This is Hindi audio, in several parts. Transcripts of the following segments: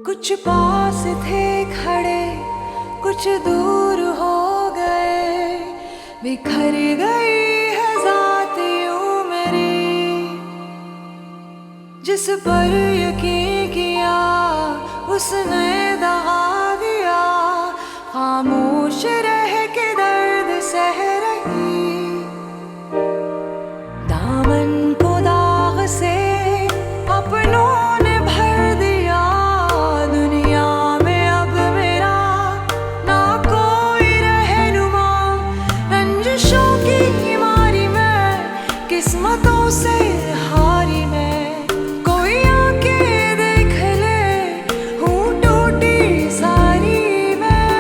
कुछ पास थे खड़े, कुछ दूर हो गए, बिखर गई है ज़ात यूं मेरी। जिस पर यकीन किया उसने दगा दिया, खामोश रह के दर्द सह रही। दामन को दाग से अपनों ने भर दिया, दुनिया में अब मेरा ना कोई रहनुमा। रंजिशों की मारी मैं, किस्मतों से हारी मैं, कोई आके देख ले हूँ टूटी सारी मैं।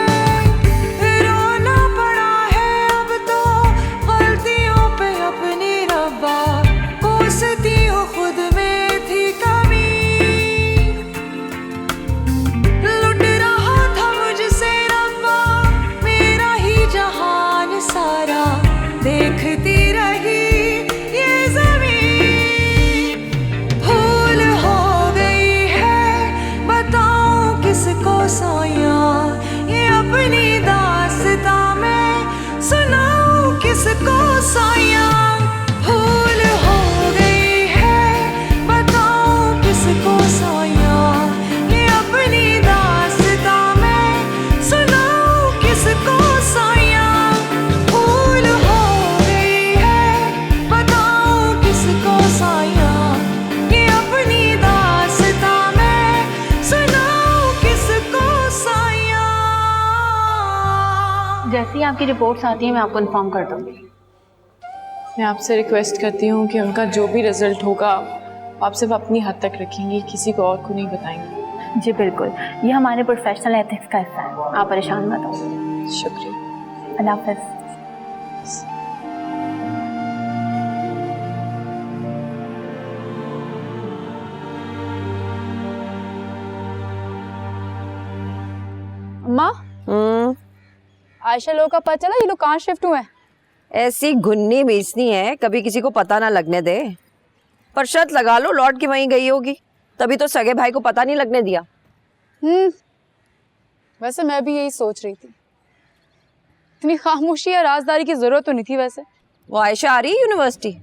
रोना पड़ा है अब तो गलतियों पे अपनी रब्बा, कोसती हूँ खुद में थी कमी। लुट रहा था मुझसे रब्बा मेरा ही जहान सारा, देखती रही ये ज़मीन। भूल हो गई है बताऊं किसको साया, ये अपनी दास्तां मैं सुनाऊं किसको साया। भूल हो गई है बताऊं किसको साया, ये अपनी दास्तां मैं सुनाऊं किसको साया। भूल हो गई है बताऊं किसको साया, ये अपनी दास्तां मैं सुनाऊं किसको साया। जैसे ही आपकी रिपोर्ट्स आती हैं मैं आपको इन्फॉर्म कर दूँगी। मैं आपसे रिक्वेस्ट करती हूँ कि उनका जो भी रिजल्ट होगा आप सिर्फ अपनी हद तक रखेंगी, किसी को और को नहीं बताएंगी। जी बिल्कुल, ये हमारे प्रोफेशनल एथिक्स का हिस्सा है, आप परेशान मत हो। शुक्रिया। अल्लाह हाफ़िज़। अम्मा, आयशा लोग का पता चला ये लोग कहाँ शिफ्ट हुए हैं? ऐसी घुन्नी बेचनी है कभी किसी को पता ना लगने दे। पर शर्त लगा लो लौट के वहीं गई होगी, तभी तो सगे भाई को पता नहीं लगने दिया। वैसे मैं भी यही सोच रही थी, इतनी खामोशी या राजदारी की जरूरत तो नहीं थी वैसे। वो आयशा आ रही है यूनिवर्सिटी?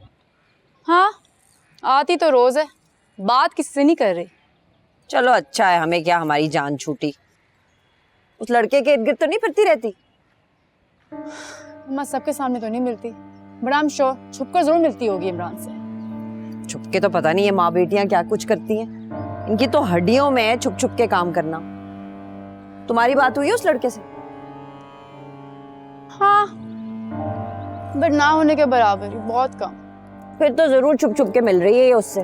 हाँ, आती तो रोज है, बात किसी से नहीं कर रही। चलो अच्छा है, हमें क्या हमारी जान छूटी। उस लड़के के इर्द गिर्द तो नहीं फिरती रहती? अम्मा सबके सामने तो नहीं मिलती, बट आई एम श्योर छुपकर जरूर मिलती होगी इमरान से। छुप के तो पता नहीं है माँ बेटियां क्या कुछ करती हैं। इनकी तो हड्डियों में है छुप छुप के काम करना। तुम्हारी बात हुई है उस लड़के से? हाँ, बट ना होने के बराबर ही, बहुत कम। फिर तो जरूर छुप छुप के मिल रही है ये उससे।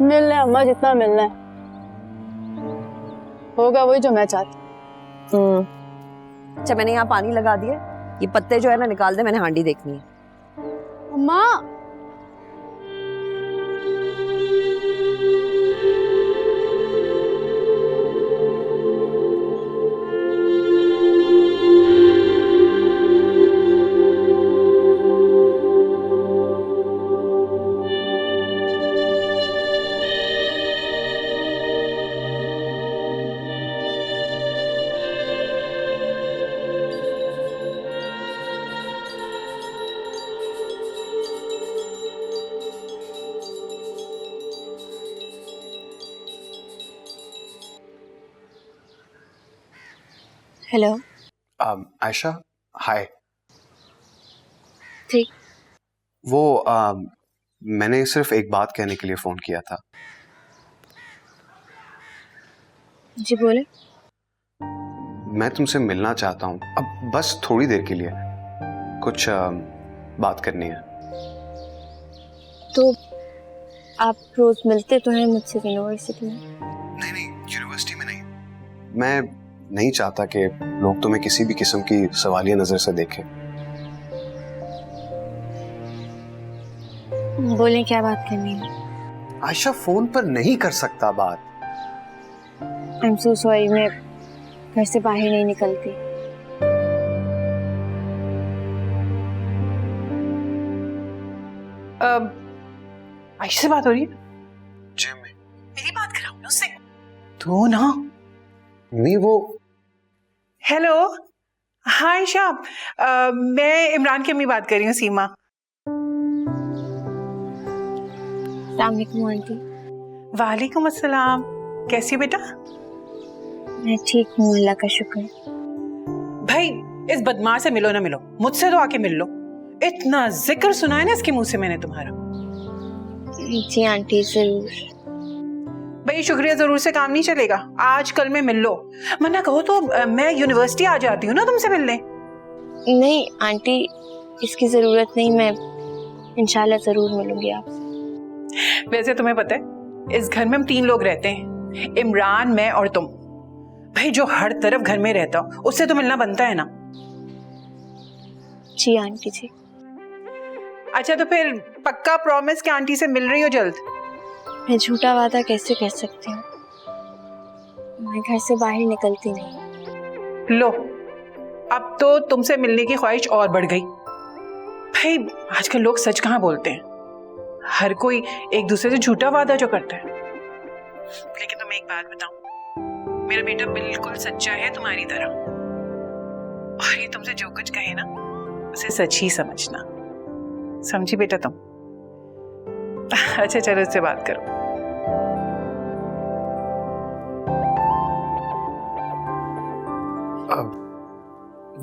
मिलना है अम्मा, जितना मिलना है होगा वही जो मैं चाहती। अच्छा मैंने यहाँ पानी लगा दिया, ये पत्ते जो है ना निकाल दे, मैंने हांडी देखनी है। अम्मा, हेलो। आयशा, हाय। ठीक। वो मैंने सिर्फ एक बात कहने के लिए फोन किया था। जी बोले। मैं तुमसे मिलना चाहता हूँ, अब बस थोड़ी देर के लिए, कुछ बात करनी है। तो आप रोज मिलते तो हैं मुझसे यूनिवर्सिटी में? नहीं, यूनिवर्सिटी में नहीं। मैं नहीं चाहता कि लोग तुम्हें किसी भी किस्म की सवालिया नजर से देखें। बोले क्या बात करनी है? आयशा फोन पर नहीं कर सकता बात। आई एम सो सॉरी, मैं घर से बाहर नहीं निकलती। आयशा से बात हो रही है? तू ना। नहीं वो हेलो, हाय शाम, मैं इमरान की अम्मी बात कर रही हूँ, सीमा। अस्सलाम वालेकुम आंटी। वालेकुम अस्सलाम, कैसी हो बेटा? मैं ठीक हूँ, अल्लाह का शुक्र। भाई इस बदमाश से मिलो ना मिलो, मुझसे तो आके मिल लो। इतना जिक्र सुना है ना इसके मुंह से मैंने तुम्हारा। जी आंटी जरूर। भाई शुक्रिया जरूर से काम नहीं चलेगा, आज कल में मिल लो, वरना कहो तो मैं यूनिवर्सिटी आ जाती हूँ ना तुमसे मिलने। नहीं आंटी, इसकी जरूरत नहीं, मैं इंशाल्लाह जरूर मिलूंगी आपसे। वैसे तुम्हें पता है इस घर में हम 3 लोग रहते हैं, इमरान, मैं और तुम। भाई जो हर तरफ घर में रहता हो उससे तो मिलना बनता है ना। जी आंटी जी। अच्छा तो फिर पक्का प्रॉमिस कि आंटी से मिल रही हो जल्द? मैं झूठा वादा कैसे कर सकती हूँ, मैं घर से बाहर निकलती नहीं। लो, अब तो तुमसे मिलने की ख्वाहिश और बढ़ गई। भाई आजकल लोग सच कहाँ बोलते हैं, हर कोई एक दूसरे से झूठा वादा जो करता है। लेकिन तुम्हें एक बात बताऊं, मेरा बेटा बिल्कुल सच्चा है तुम्हारी तरह, और ये तुमसे जो कुछ कहे ना उसे सच ही समझना, समझी बेटा तुम? अच्छा चलो उससे बात करो।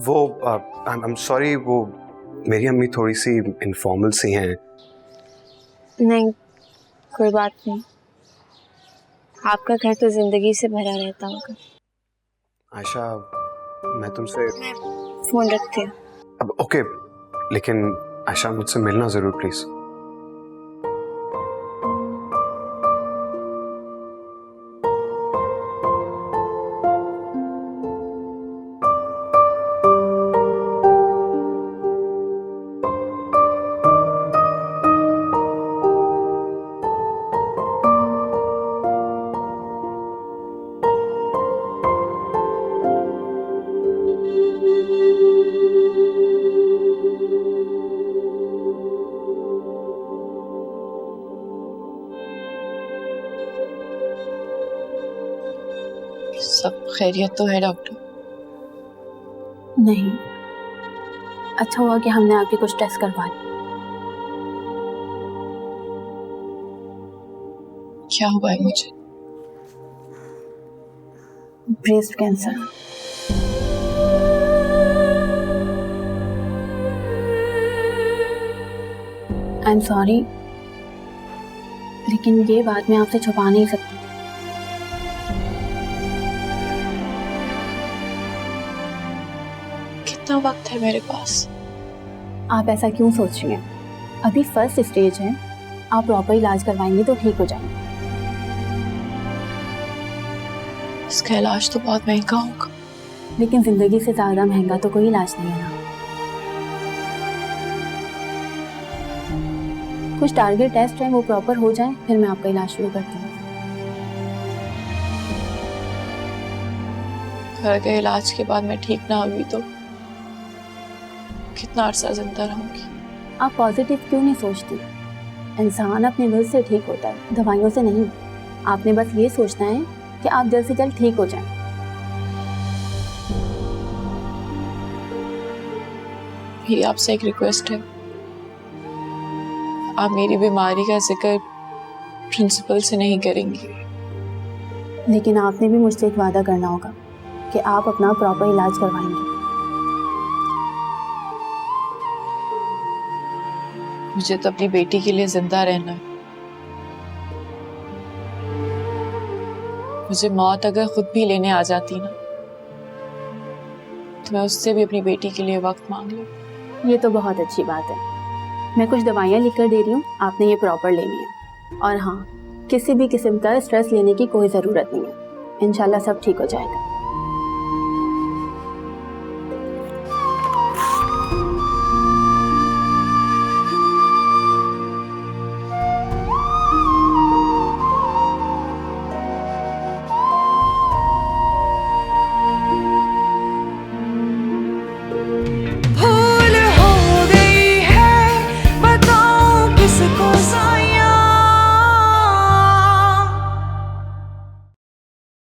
वो आई एम सॉरी, वो मेरी अम्मी थोड़ी सी इनफॉर्मल सी हैं। नहीं कोई बात नहीं, आपका घर तो जिंदगी से भरा रहता होगा। आयशा, मैं तुमसे फोन रखती हूँ। अब ओके, लेकिन आयशा मुझसे मिलना जरूर प्लीज। सब खैरियत तो है डॉक्टर? नहीं, अच्छा हुआ कि हमने आपके कुछ टेस्ट करवा दिए। क्या हुआ है मुझे? Breast cancer. I am sorry, लेकिन ये बात मैं आपसे छुपा नहीं सकती। कितना वक्त है मेरे पास? आप ऐसा क्यों सोच रही हैं? अभी फर्स्ट स्टेज है, आप प्रॉपर इलाज करवाएंगे तो ठीक हो जाएंगे। इसका इलाज तो बहुत महंगा होगा। लेकिन जिंदगी से ज्यादा महंगा तो कोई इलाज नहीं है ना। कुछ टारगेट टेस्ट है, वो प्रॉपर हो जाए फिर मैं आपका इलाज शुरू करती हूँ। अगर इलाज के बाद मैं ठीक ना हुई तो कितना अरसा जिंदा रहूंगी? आप पॉजिटिव क्यों नहीं सोचती? इंसान अपने दिल से ठीक होता है, दवाइयों से नहीं। आपने बस ये सोचना है कि आप जल्द से जल्द ठीक हो जाएं। मेरी आपसे एक रिक्वेस्ट है, आप मेरी बीमारी का जिक्र प्रिंसिपल से नहीं करेंगी। लेकिन आपने भी मुझसे एक वादा करना होगा कि आप अपना प्रॉपर इलाज करवाएंगे। मुझे तो अपनी बेटी के लिए जिंदा रहना है। मुझे मौत अगर खुद भी लेने आ जाती ना तो मैं उससे भी अपनी बेटी के लिए वक्त मांग लूं। ये तो बहुत अच्छी बात है। मैं कुछ दवाइयाँ लिख कर दे रही हूँ, आपने ये प्रॉपर लेनी है। और हाँ, किसी भी किस्म का स्ट्रेस लेने की कोई ज़रूरत नहीं है। इंशाल्लाह सब ठीक हो जाएगा।